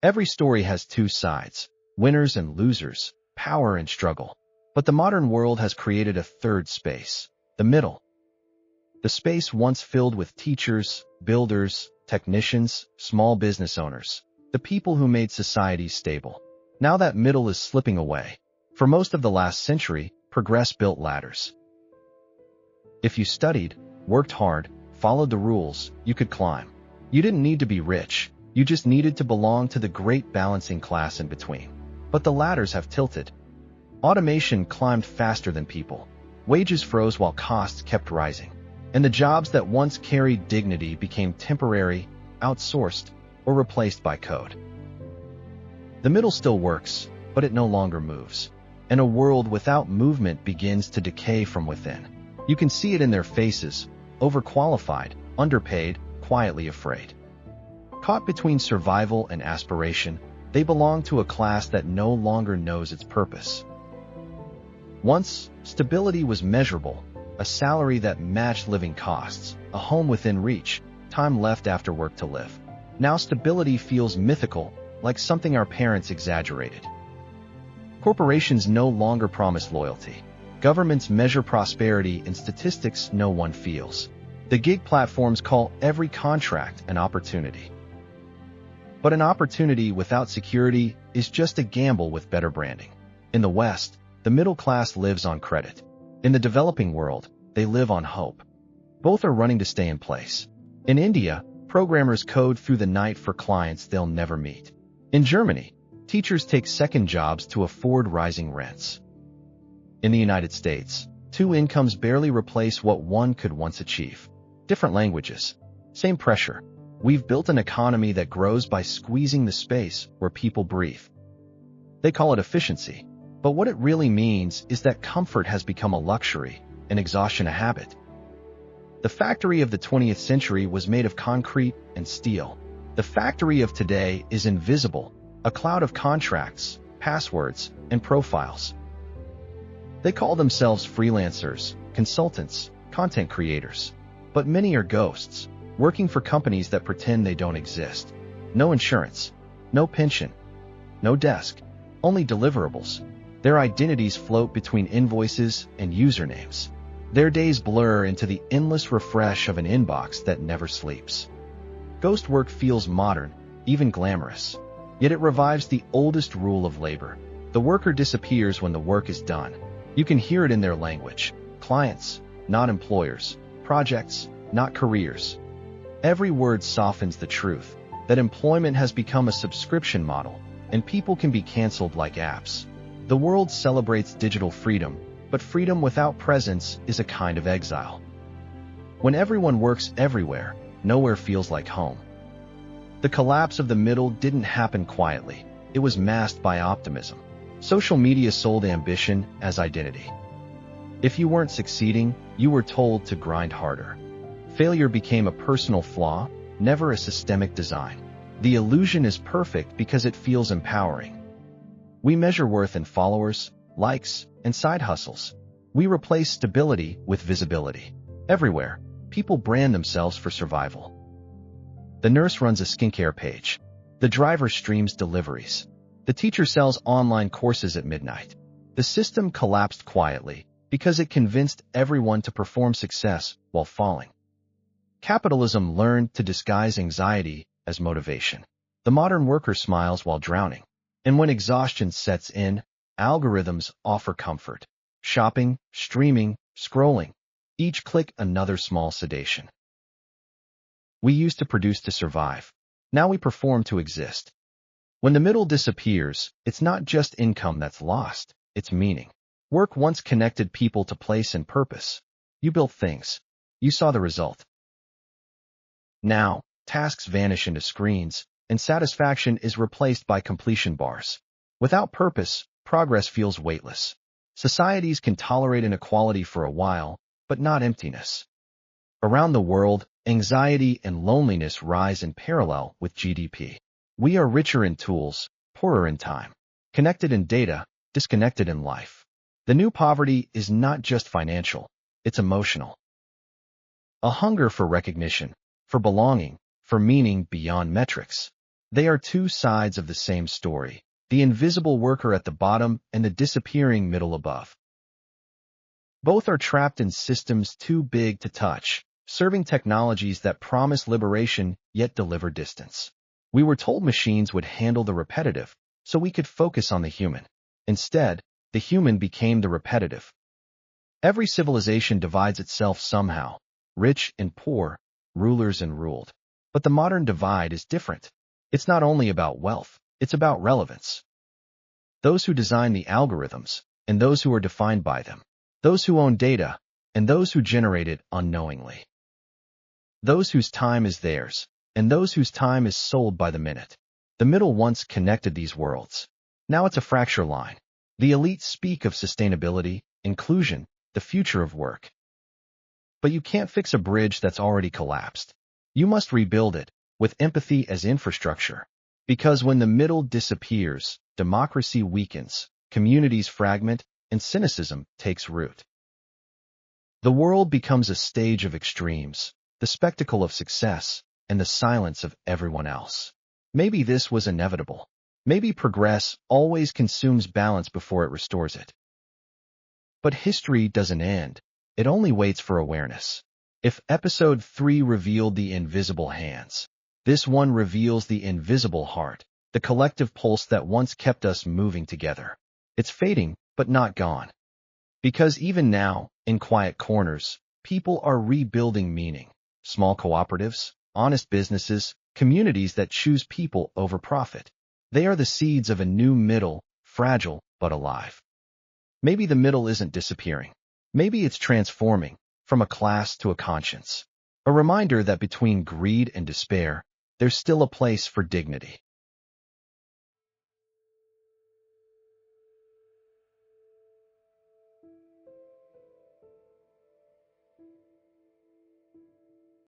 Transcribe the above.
Every story has two sides, winners and losers, power and struggle. But the modern world has created a third space, the middle. The space once filled with teachers, builders, technicians, small business owners, the people who made society stable. Now that middle is slipping away. For most of the last century, progress built ladders. If you studied, worked hard, followed the rules, you could climb. You didn't need to be rich, you just needed to belong to the great balancing class in between. But the ladders have tilted. Automation climbed faster than people. Wages froze while costs kept rising. And the jobs that once carried dignity became temporary, outsourced, or replaced by code. The middle still works, but it no longer moves. And a world without movement begins to decay from within. You can see it in their faces, overqualified, underpaid, quietly afraid. Caught between survival and aspiration, they belong to a class that no longer knows its purpose. Once, stability was measurable, a salary that matched living costs, a home within reach, time left after work to live. Now stability feels mythical, like something our parents exaggerated. Corporations no longer promise loyalty. Governments measure prosperity in statistics no one feels. The gig platforms call every contract an opportunity. But an opportunity without security is just a gamble with better branding. In the West, the middle class lives on credit. In the developing world, they live on hope. Both are running to stay in place. In India, programmers code through the night for clients they'll never meet. In Germany, teachers take second jobs to afford rising rents. In the United States, two incomes barely replace what one could once achieve. Different languages, same pressure. We've built an economy that grows by squeezing the space where people breathe. They call it efficiency. But what it really means is that comfort has become a luxury, and exhaustion a habit. The factory of the 20th century was made of concrete and steel. The factory of today is invisible, a cloud of contracts, passwords, and profiles. They call themselves freelancers, consultants, content creators. But many are ghosts, working for companies that pretend they don't exist. No insurance, no pension, no desk, only deliverables. Their identities float between invoices and usernames. Their days blur into the endless refresh of an inbox that never sleeps. Ghost work feels modern, even glamorous. Yet it revives the oldest rule of labor. The worker disappears when the work is done. You can hear it in their language. Clients, not employers. Projects, not careers. Every word softens the truth that employment has become a subscription model, and people can be canceled like apps. The world celebrates digital freedom, but freedom without presence is a kind of exile. When everyone works everywhere, nowhere feels like home. The collapse of the middle didn't happen quietly. It was masked by optimism. Social media sold ambition as identity. If you weren't succeeding, you were told to grind harder. Failure became a personal flaw, never a systemic design. The illusion is perfect because it feels empowering. We measure worth in followers, likes, and side hustles. We replace stability with visibility. Everywhere, people brand themselves for survival. The nurse runs a skincare page. The driver streams deliveries. The teacher sells online courses at midnight. The system collapsed quietly because it convinced everyone to perform success while falling. Capitalism learned to disguise anxiety as motivation. The modern worker smiles while drowning. And when exhaustion sets in, algorithms offer comfort. Shopping, streaming, scrolling. Each click another small sedation. We used to produce to survive. Now we perform to exist. When the middle disappears, it's not just income that's lost, it's meaning. Work once connected people to place and purpose. You built things. You saw the result. Now, tasks vanish into screens, and satisfaction is replaced by completion bars. Without purpose, progress feels weightless. Societies can tolerate inequality for a while, but not emptiness. Around the world, anxiety and loneliness rise in parallel with GDP. We are richer in tools, poorer in time, connected in data, disconnected in life. The new poverty is not just financial, it's emotional. A hunger for recognition, for belonging, for meaning beyond metrics. They are two sides of the same story, the invisible worker at the bottom and the disappearing middle above. Both are trapped in systems too big to touch, serving technologies that promise liberation yet deliver distance. We were told machines would handle the repetitive, so we could focus on the human. Instead, the human became the repetitive. Every civilization divides itself somehow, rich and poor, rulers and ruled. But the modern divide is different. It's not only about wealth, it's about relevance. Those who design the algorithms, and those who are defined by them. Those who own data, and those who generate it unknowingly. Those whose time is theirs, and those whose time is sold by the minute. The middle once connected these worlds. Now it's a fracture line. The elites speak of sustainability, inclusion, the future of work. But you can't fix a bridge that's already collapsed. You must rebuild it, with empathy as infrastructure. Because when the middle disappears, democracy weakens, communities fragment, and cynicism takes root. The world becomes a stage of extremes, the spectacle of success, and the silence of everyone else. Maybe this was inevitable. Maybe progress always consumes balance before it restores it. But history doesn't end. It only waits for awareness. If episode 3 revealed the invisible hands, this one reveals the invisible heart, the collective pulse that once kept us moving together. It's fading, but not gone. Because even now, in quiet corners, people are rebuilding meaning. Small cooperatives, honest businesses, communities that choose people over profit. They are the seeds of a new middle, fragile but alive. Maybe the middle isn't disappearing. Maybe it's transforming, from a class to a conscience. A reminder that between greed and despair, there's still a place for dignity.